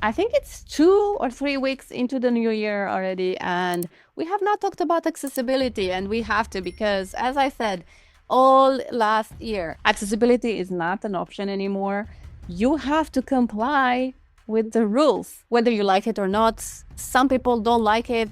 I think it's 2 or 3 weeks into the new year already, and we have not talked about accessibility, and we have to because, as I said, all last year, accessibility is not an option anymore. You have to comply with the rules, whether you like it or not. Some people don't like it,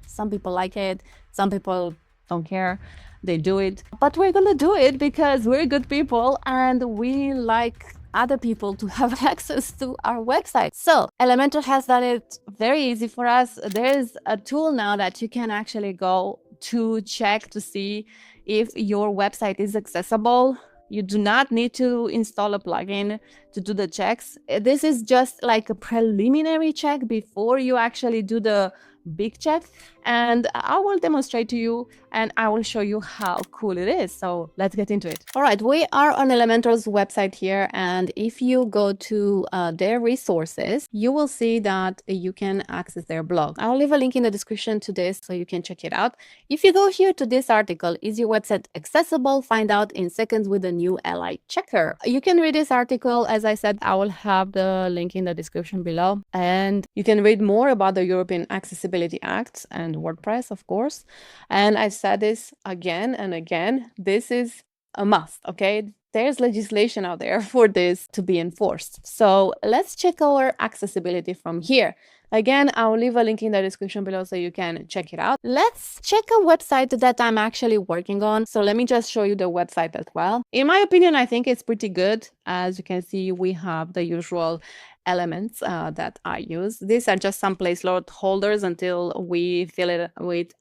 some people like it, some people don't care. They do it. But we're gonna do it because we're good people and we like other people to have access to our website. So Elementor has done it very easy for us. There's a tool now that you can actually go to check to see if your website is accessible. You do not need to install a plugin to do the checks. This is just like a preliminary check before you actually do the big check, and I will demonstrate to you and I will show you how cool it is. So let's get into it. All right, we are on Elementor's website here, and if you go to their resources, you will see that you can access their blog. I'll leave a link in the description to this so you can check it out. If you go here to this article, is your website accessible? Find out in seconds with the new LI checker. You can read this article. As I said, I will have the link in the description below, and you can read more about the European Accessibility Act and WordPress, of course. And I've said this again and again, this is a must, okay? There's legislation out there for this to be enforced. So let's check our accessibility from here. Again, I'll leave a link in the description below so you can check it out. Let's check a website that I'm actually working on. So let me just show you the website as well. In my opinion, I think it's pretty good. As you can see, we have the usual elements that I use. These are just some placeholders until we fill it with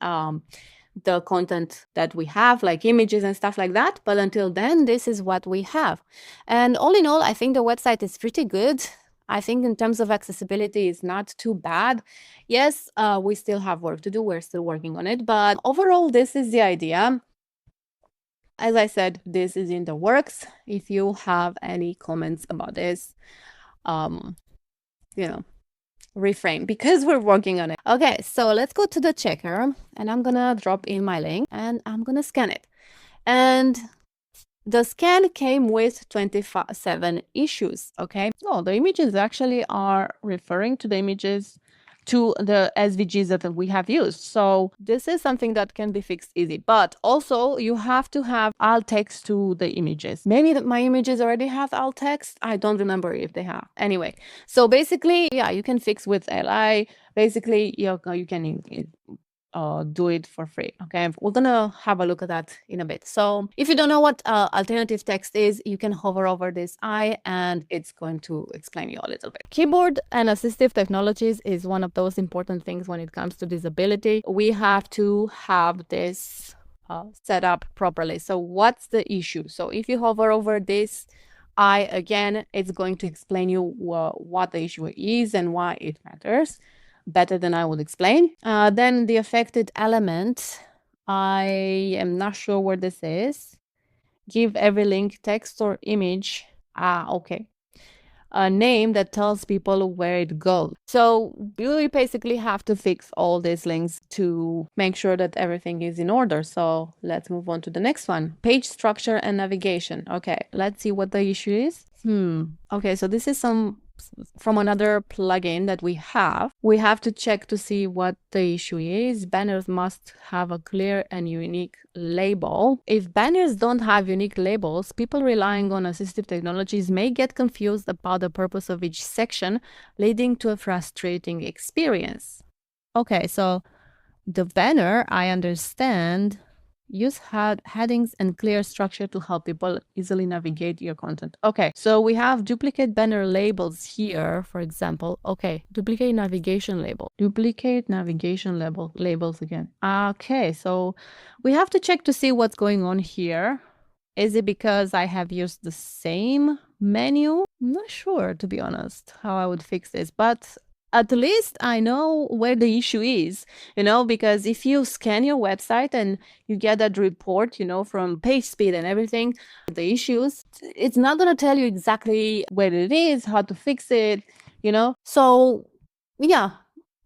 the content that we have, like images and stuff like that. But until then, this is what we have. And all in all, I think the website is pretty good. I think in terms of accessibility, it's not too bad. Yes, we still have work to do. We're still working on it. But overall, this is the idea. As I said, this is in the works. If you have any comments about this, refrain because we're working on it. Okay, so let's go to the checker and I'm gonna drop in my link and I'm gonna scan it. And the scan came with 27 issues, okay? Oh, the images actually are referring to the images to the SVGs that we have used. So this is something that can be fixed easy, but also you have to have alt text to the images. Maybe my images already have alt text. I don't remember if they have. Anyway, so basically, yeah, you can fix with LI. Basically, you can do it for free. Okay, we're gonna have a look at that in a bit. So if you don't know what alternative text is, you can hover over this eye and it's going to explain you a little bit. Keyboard and assistive technologies is one of those important things when it comes to disability. We have to have this set up properly. So what's the issue? So if you hover over this eye again, it's going to explain you what the issue is and why it matters better than I would explain. Then the affected element, I am not sure where this is. Give every link, text or image. Okay. A name that tells people where it goes. So you basically have to fix all these links to make sure that everything is in order. So let's move on to the next one. Page structure and navigation. Okay, let's see what the issue is. Okay, so this is from another plugin that we have to check to see what the issue is. Banners must have a clear and unique label. If banners don't have unique labels, people relying on assistive technologies may get confused about the purpose of each section, leading to a frustrating experience. Okay, so the banner, I understand, use headings and clear structure to help people easily navigate your content. Okay, so we have duplicate banner labels here, for example. Okay, duplicate navigation label. Duplicate navigation labels again. Okay, so we have to check to see what's going on here. Is it because I have used the same menu? I'm not sure, to be honest, how I would fix this, but at least I know where the issue is, because if you scan your website and you get that report, from page speed and everything, the issues, it's not going to tell you exactly where it is, how to fix it, So, yeah,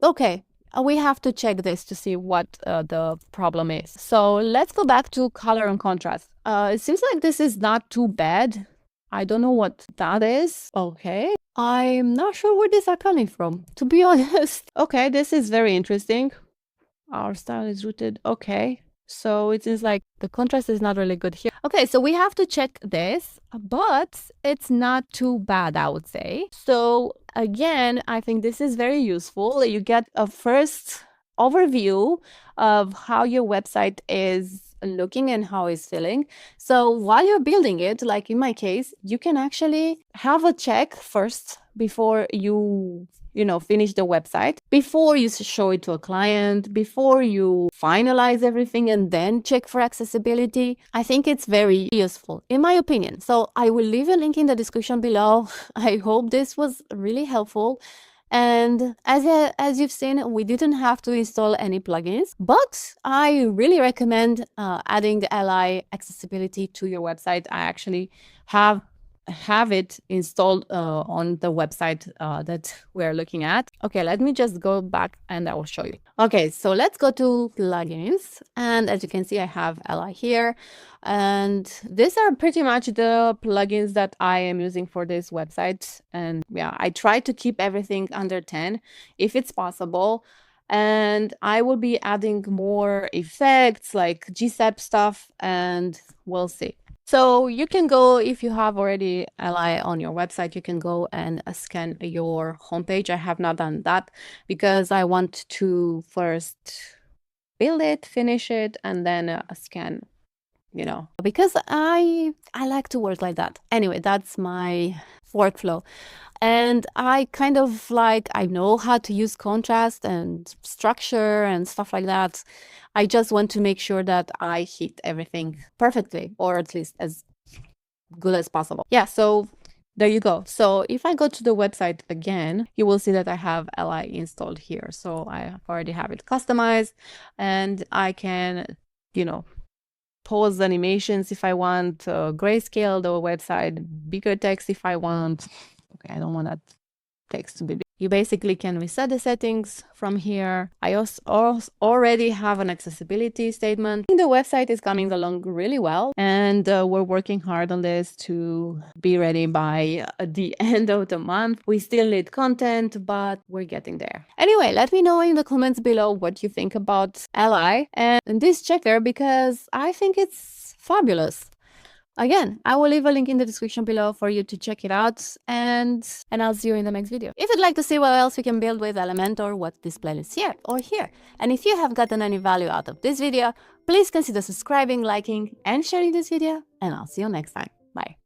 okay. We have to check this to see what the problem is. So let's go back to color and contrast. It seems like this is not too bad. I don't know what that is. Okay. I'm not sure where these are coming from, to be honest. Okay, this is very interesting. Our style is rooted. Okay. So it seems like the contrast is not really good here. Okay, so we have to check this, but it's not too bad, I would say. So again, I think this is very useful. You get a first overview of how your website is looking and how it's feeling. So while you're building it, like in my case, you can actually have a check first before you finish the website, before you show it to a client, before you finalize everything and then check for accessibility. I think it's very useful, in my opinion. So I will leave a link in the description below. I hope this was really helpful. And as you've seen, we didn't have to install any plugins, but I really recommend adding the Ally accessibility to your website. I actually have it installed on the website that we're looking at. Okay, let me just go back and I will show you. Okay, so let's go to plugins. And as you can see, I have Ally here. And these are pretty much the plugins that I am using for this website. And yeah, I try to keep everything under 10 if it's possible. And I will be adding more effects like GSAP stuff, and we'll see. So you can go, if you have already Ally on your website, you can go and scan your homepage. I have not done that because I want to first build it, finish it, and then scan, because I like to work like that. Anyway, that's my workflow. And I kind of I know how to use contrast and structure and stuff like that. I just want to make sure that I hit everything perfectly, or at least as good as possible. Yeah, so there you go. So if I go to the website again, you will see that I have Ally installed here. So I already have it customized, and I can, pause animations if I want, grayscale the website, bigger text if I want. Okay, I don't want that text to be big. You basically can reset the settings from here. I also already have an accessibility statement. The website is coming along really well, and we're working hard on this to be ready by the end of the month. We still need content, but we're getting there. Anyway, let me know in the comments below what you think about Ally and this checker, because I think it's fabulous. Again, I will leave a link in the description below for you to check it out, and I'll see you in the next video. If you'd like to see what else we can build with Elementor, what this playlist here or here, and if you have gotten any value out of this video, please consider subscribing, liking, and sharing this video, and I'll see you next time. Bye.